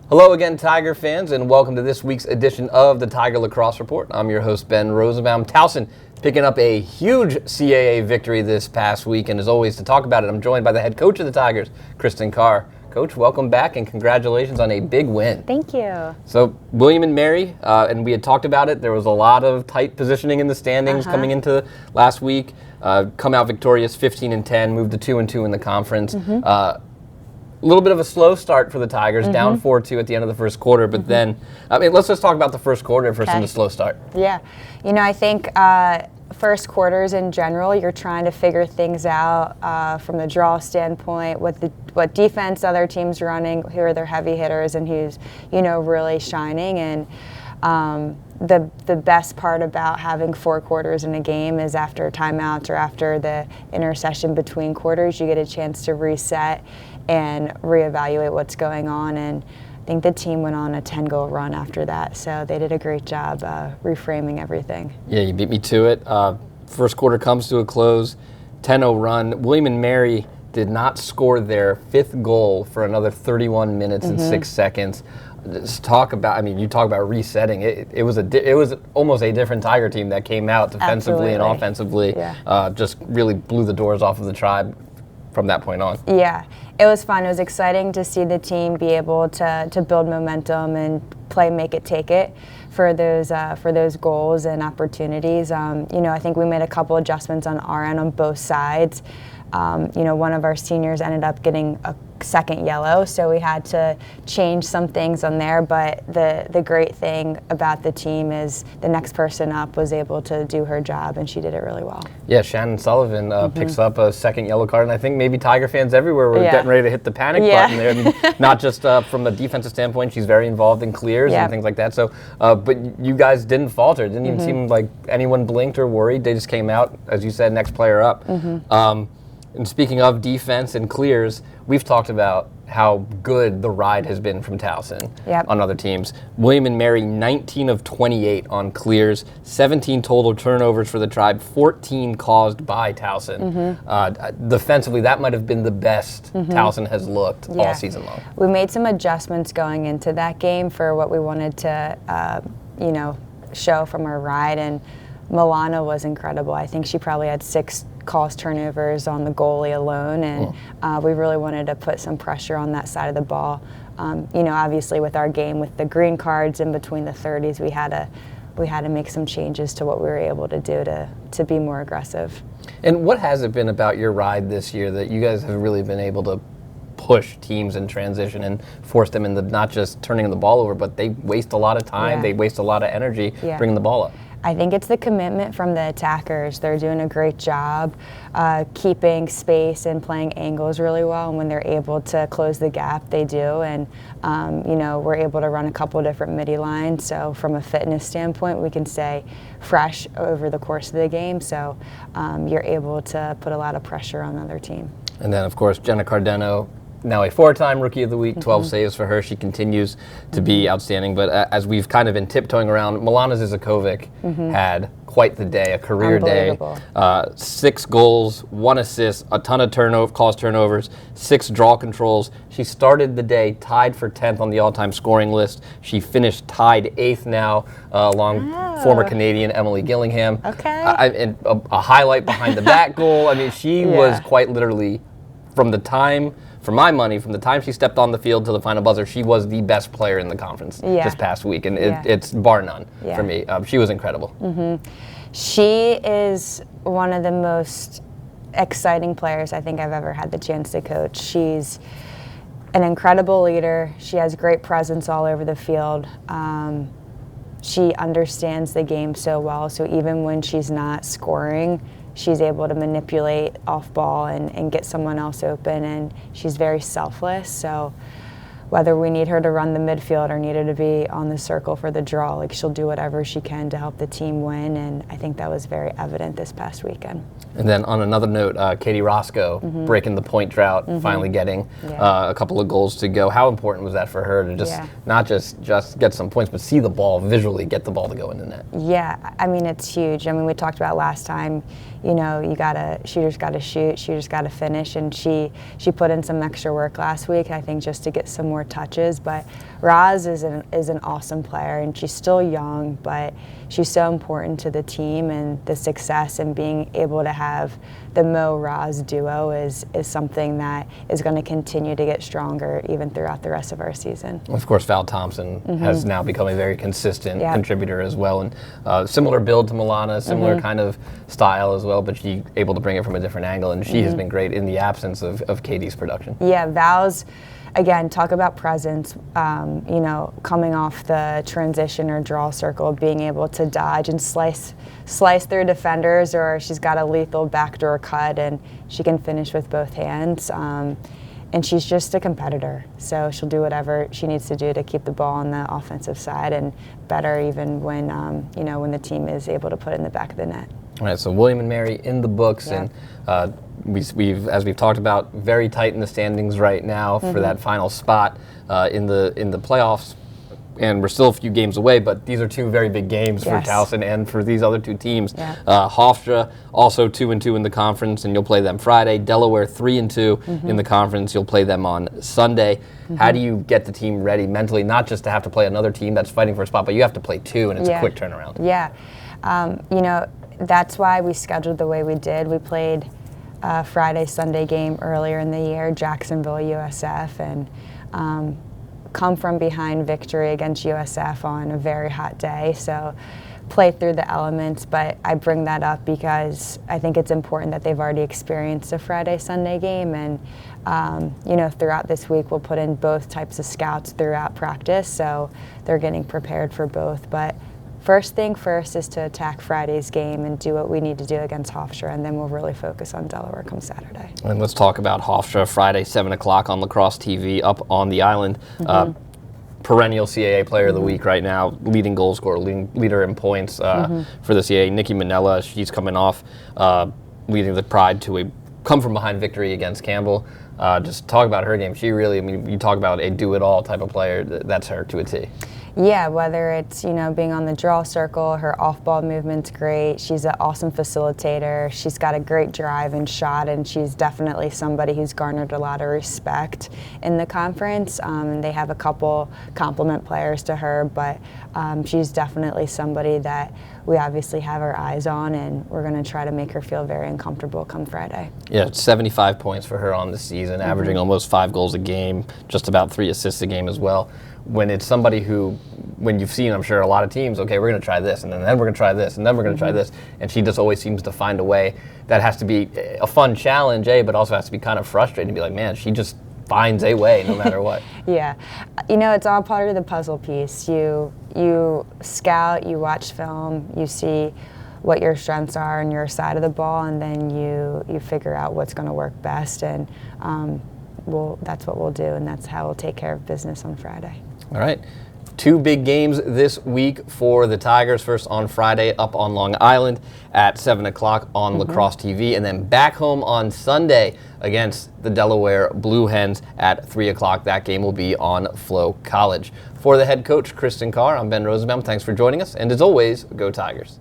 Hello again, Tiger fans, and welcome to this week's edition of the Tiger Lacrosse Report. I'm your host, Ben Rosenbaum. Towson picking up a huge CAA victory this past week, and as always, to talk about it, I'm joined by the head coach of the Tigers, Kristen Carr. Coach, welcome back, and congratulations on a big win. Thank you. So, William and Mary, and we had talked about it, there was a lot of tight positioning in the standings coming into last week. Come out victorious, 15-10, moved to 2-2 in the conference. A little bit of a slow start for the Tigers, down 4-2 at the end of the first quarter, but then, let's just talk about the first quarter first and the slow start. Yeah, I think first quarters in general, you're trying to figure things out from the draw standpoint, what defense other teams running, who are their heavy hitters, and who's, really shining. And the best part about having 4 quarters in a game is after timeouts or after the intercession between quarters, you get a chance to reset and reevaluate what's going on. And I think the team went on a 10-goal run after that, so they did a great job reframing everything. Yeah, you beat me to it. First quarter comes to a close, 10-0 run. William and Mary did not score their 5th goal for another 31 minutes and 6 seconds. Just talk about, you talk about resetting. It was almost a different Tiger team that came out defensively and offensively. Yeah. Just really blew the doors off of the Tribe from that point on. Yeah, it was fun. It was exciting to see the team be able to build momentum and play make it, take it for those goals and opportunities. I think we made a couple adjustments on our end on both sides. One of our seniors ended up getting a second yellow, so we had to change some things on there, but the great thing about the team is the next person up was able to do her job, and she did it really well. Yeah, Shannon Sullivan picks up a second yellow card, and I think maybe Tiger fans everywhere were getting ready to hit the panic button there. Not just from a defensive standpoint, she's very involved in clears and things like that. So, but you guys didn't falter. It didn't even seem like anyone blinked or worried. They just came out, as you said, next player up. And speaking of defense and clears, we've talked about how good the ride has been from Towson on other teams. William and Mary, 19 of 28 on clears, 17 total turnovers for the Tribe, 14 caused by Towson. Defensively, that might have been the best Towson has looked all season long. We made some adjustments going into that game for what we wanted to, show from our ride, and Milana was incredible. I think she probably had 6 calls turnovers on the goalie alone, and we really wanted to put some pressure on that side of the ball. Obviously with our game, with the green cards in between the 30s, we had to make some changes to what we were able to do to be more aggressive. And what has it been about your ride this year that you guys have really been able to push teams in transition and force them into not just turning the ball over, but they waste a lot of time, they waste a lot of energy bringing the ball up? I think it's the commitment from the attackers. They're doing a great job keeping space and playing angles really well, and when they're able to close the gap, they do. And we're able to run a couple different midi lines, so from a fitness standpoint, we can stay fresh over the course of the game, so you're able to put a lot of pressure on the other team. And then, of course, Jenna Cardeno, now a 4-time Rookie of the Week, 12 saves for her. She continues to be outstanding. But as we've kind of been tiptoeing around, Milana Zizakovic had quite the day, a career day. 6 goals, 1 assist, a ton of turnovers, 6 draw controls. She started the day tied for 10th on the all-time scoring list. She finished tied 8th now, along former Canadian Emily Gillingham. And a highlight behind the back goal. She was quite literally, for my money, from the time she stepped on the field to the final buzzer, she was the best player in the conference this past week, and it's bar none for me. She was incredible. She is one of the most exciting players I think I've ever had the chance to coach. She's an incredible leader. She has great presence all over the field. She understands the game so well, so even when she's not scoring, she's able to manipulate off ball and get someone else open, and she's very selfless. So whether we need her to run the midfield or need her to be on the circle for the draw, she'll do whatever she can to help the team win, and I think that was very evident this past weekend. And then on another note, Katie Roscoe breaking the point drought, finally getting a couple of goals to go. How important was that for her to just not just get some points, but see the ball visually, get the ball to go in the net? Yeah, it's huge. We talked about last time, shooters gotta shoot, shooters gotta finish, and she put in some extra work last week, I think, just to get some more touches. But Roz is an awesome player, and she's still young, but she's so important to the team and the success, and being able to have the Mo-Roz duo is something that is going to continue to get stronger even throughout the rest of our season. Of course, Val Thompson has now become a very consistent contributor as well, and similar build to Milana, similar kind of style as well, but she able to bring it from a different angle, and she has been great in the absence of Katie's production. Yeah, Val's, again, talk about presence, you know, coming off the transition or draw circle, being able to dodge and slice through defenders, or she's got a lethal backdoor cut and she can finish with both hands. And she's just a competitor, so she'll do whatever she needs to do to keep the ball on the offensive side, and better even when, you know, when the team is able to put it in the back of the net. All right, so William and Mary in the books, and we've, as we've talked about, very tight in the standings right now for that final spot in the playoffs, and we're still a few games away. But these are two very big games for Towson and for these other two teams. Hofstra also 2-2 in the conference, and you'll play them Friday. Delaware 3-2 in the conference. You'll play them on Sunday. How do you get the team ready mentally, not just to have to play another team that's fighting for a spot, but you have to play two, and it's a quick turnaround. You know, that's why we scheduled the way we did. We played a Friday, Sunday game earlier in the year, Jacksonville, USF, and come from behind victory against USF on a very hot day. So play through the elements, but I bring that up because I think it's important that they've already experienced a Friday, Sunday game, and you know, throughout this week we'll put in both types of scouts throughout practice, so they're getting prepared for both. But first thing first is to attack Friday's game and do what we need to do against Hofstra, and then we'll really focus on Delaware come Saturday. And let's talk about Hofstra Friday, 7 o'clock on Lacrosse TV up on the island. Perennial CAA Player of the Week right now, leading goal scorer, leader in points for the CAA. Nikki Manella, she's coming off leading the Pride to a come-from-behind victory against Campbell. Just talk about her game. She really, I mean, you talk about a do-it-all type of player, that's her to a T. Yeah, whether it's, you know, being on the draw circle, her off-ball movement's great. She's an awesome facilitator. She's got a great drive and shot, and she's definitely somebody who's garnered a lot of respect in the conference. And they have a couple complement players to her, but she's definitely somebody that we obviously have our eyes on, and we're going to try to make her feel very uncomfortable come Friday. Yeah, 75 points for her on the season, averaging almost 5 goals a game, just about 3 assists a game as well. When it's somebody who, when you've seen, I'm sure, a lot of teams, okay, we're going to try this, and then we're going to try this, and then we're going to try this, and she just always seems to find a way. That has to be a fun challenge, but also has to be kind of frustrating to be like, man, she just finds a way no matter what. Yeah, you know, it's all part of the puzzle piece. You scout, you watch film, you see what your strengths are on your side of the ball, and then you figure out what's going to work best, and that's what we'll do, and that's how we'll take care of business on Friday. All right. 2 big games this week for the Tigers. First on Friday up on Long Island at 7 o'clock on Lacrosse TV, and then back home on Sunday against the Delaware Blue Hens at 3 o'clock. That game will be on Flow College. For the head coach, Kristen Carr, I'm Ben Rosenbaum. Thanks for joining us, and as always, go Tigers.